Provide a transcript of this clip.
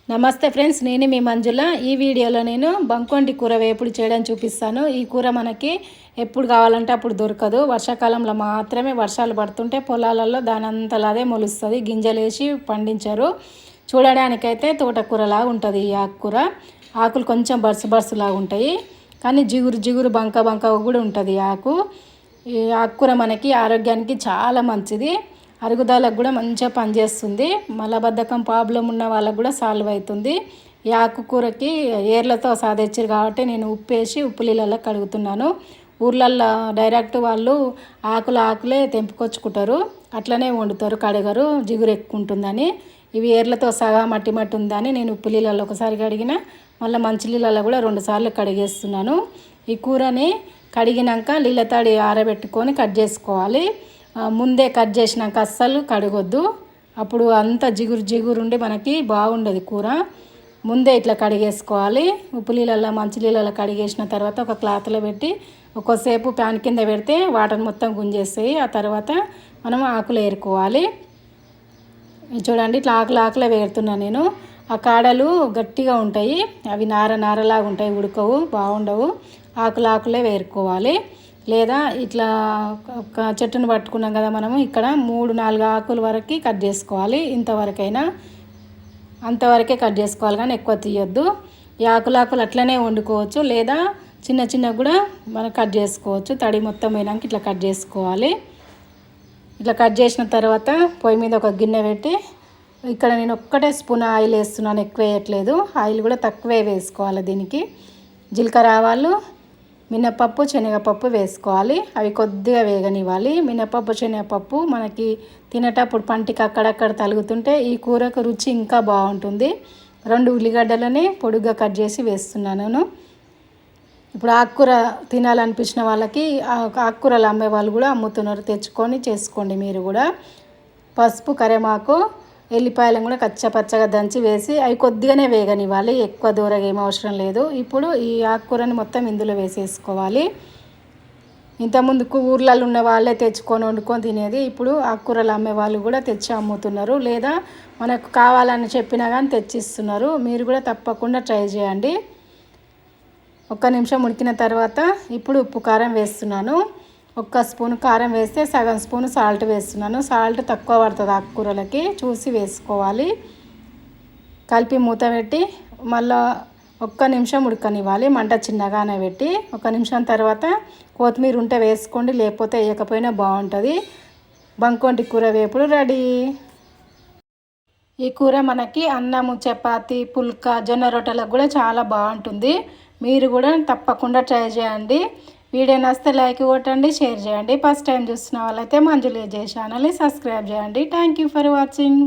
నమస్తే ఫ్రెండ్స్, నేను మీ మంజుల. ఈ వీడియోలో నేను బంకొండి కూర వేపుడు చేయడం చూపిస్తాను. ఈ కూర మనకి ఎప్పుడు కావాలంటే అప్పుడు దొరకదు. వర్షాకాలంలో మాత్రమే వర్షాలు పడుతుంటే పొలాలలో దానంతలా అదే మొలుస్తుంది. గింజలేసి పండించారు. చూడడానికైతే తోటకూరలాగా ఉంటుంది. ఈ ఆకుకూర ఆకులు కొంచెం బరుసులాగా ఉంటాయి, కానీ జిగురు బంక కూడా ఉంటుంది ఈ ఆకుకూర మనకి ఆరోగ్యానికి చాలా మంచిది. అరుగుదలకు కూడా మంచిగా పనిచేస్తుంది. మలబద్ధకం ప్రాబ్లం ఉన్న వాళ్ళకు కూడా సాల్వ్ అవుతుంది. ఈ ఆకుకూరకి ఏర్లతో సాధించారు కాబట్టి నేను ఉప్పు నీళ్ళలో కడుగుతున్నాను. ఊర్లల్లో డైరెక్ట్ వాళ్ళు ఆకులే తెంపుకొచ్చుకుంటారు, అట్లనే వండుతారు, కడగరు, జిగురు ఎక్కువ ఉంటుందని. ఇవి ఏర్లతో సగా మట్టి ఉందని నేను ఉప్పు నీళ్ళలో ఒకసారి కడిగిన, మళ్ళీ మంచి నీళ్ళలో కూడా 2 సార్లు కడిగేస్తున్నాను. ఈ కూరని కడిగినాక నీళ్ళ తడి ఆరబెట్టుకొని కట్ చేసుకోవాలి. ముందే కట్ చేసినాక అస్సలు కడగొద్దు, అప్పుడు అంత జిగురు ఉండి మనకి బాగుండదు కూర. ముందే ఇట్లా కడిగేసుకోవాలి. ఉప్పు నీళ్ళల్లో మంచి నీళ్ళలో కడిగేసిన తర్వాత ఒక క్లాత్లో పెట్టి ఒక్కోసేపు ప్యాన్ కింద పెడితే వాటర్ మొత్తం గుంజేస్తాయి. ఆ తర్వాత మనం ఆకులు ఏరుకోవాలి. చూడండి, ఇట్లా ఆకులే వేరుతున్నాను నేను. ఆ కాడలు గట్టిగా ఉంటాయి, అవి నారలాగా ఉంటాయి, ఉడకవు, బాగుండవు. ఆకులే వేరుకోవాలి. లేదా ఇట్లా ఒక చెట్టును పట్టుకున్నాం కదా మనము, ఇక్కడ 3-4 ఆకుల వరకు కట్ చేసుకోవాలి. ఇంతవరకైనా అంతవరకే కట్ చేసుకోవాలి, కానీ ఎక్కువ తీయొద్దు. ఈ ఆకులు అట్లనే వండుకోవచ్చు, లేదా చిన్న కూడా మనం కట్ చేసుకోవచ్చు. తడి మొత్తం అయినాక ఇట్లా కట్ చేసుకోవాలి. ఇట్లా కట్ చేసిన తర్వాత పొయ్యి మీద ఒక గిన్నె పెట్టి, ఇక్కడ నేను ఒక్కటే స్పూన్ ఆయిల్ వేస్తున్నాను, ఎక్కువ వేయట్లేదు. ఆయిల్ కూడా తక్కువే వేసుకోవాలి. దీనికి జీలకర్ర, ఆవాలు, మినపప్పు, శనగపప్పు వేసుకోవాలి. అవి కొద్దిగా వేగనివ్వాలి. మినపప్పు, శనగపప్పు మనకి తినేటప్పుడు పంటికి అక్కడక్కడ తలుగుతుంటే ఈ కూరకు రుచి ఇంకా బాగుంటుంది. 2 ఉల్లిగడ్డలని పొడుగ్గా కట్ చేసి వేస్తున్నాను. ఇప్పుడు ఆకుకూర తినాలనిపించిన వాళ్ళకి ఆకుకూరలు అమ్మే వాళ్ళు కూడా అమ్ముతున్నారు, తెచ్చుకొని చేసుకోండి మీరు కూడా. పసుపు, కరివేపాకు, ఎల్లిపాయలను కూడా కచ్చపచ్చగా దంచి వేసి అవి కొద్దిగానే వేగనివ్వాలి, ఎక్కువ దూరగా ఏం అవసరం లేదు. ఇప్పుడు ఈ ఆకుకూరని మొత్తం ఇందులో వేసేసుకోవాలి. ఇంతకుముందుకు ఊర్లలో ఉన్న వాళ్ళే తెచ్చుకొని వండుకొని తినేది, ఇప్పుడు ఆకుకూరలు అమ్మే వాళ్ళు కూడా తెచ్చి అమ్ముతున్నారు, లేదా మనకు కావాలని చెప్పినా కానీ తెచ్చిస్తున్నారు. మీరు కూడా తప్పకుండా ట్రై చేయండి. 1 నిమిషం ఉడికిన తర్వాత ఇప్పుడు ఉప్పు, కారం వేస్తున్నాను. 1 స్పూన్ కారం వేస్తే సగం స్పూన్ సాల్ట్ వేస్తున్నాను. సాల్ట్ తక్కువ పడుతుంది ఆకుకూరలకి, చూసి వేసుకోవాలి. కలిపి మూత పెట్టి మళ్ళీ 1 నిమిషం ఉడకనివ్వాలి. మంట చిన్నగానే పెట్టి 1 నిమిషం తర్వాత కొత్తిమీర ఉంటే వేసుకోండి, లేకపోతే వేయకపోయినా బాగుంటుంది. బంకొండి కూర వేపుడు రెడీ. ఈ కూర మనకి అన్నము, చపాతి, పుల్కా, జొన్న రొట్టెలకు కూడా చాలా బాగుంటుంది. మీరు కూడా తప్పకుండా ట్రై చేయండి. వీడియో నచ్చితే లైక్ కొట్టండి, షేర్ చేయండి. ఫస్ట్ టైం చూస్తున్న వాళ్ళైతే మంజుల ఛానల్ని సబ్స్క్రైబ్ చేయండి. Thank you for watching.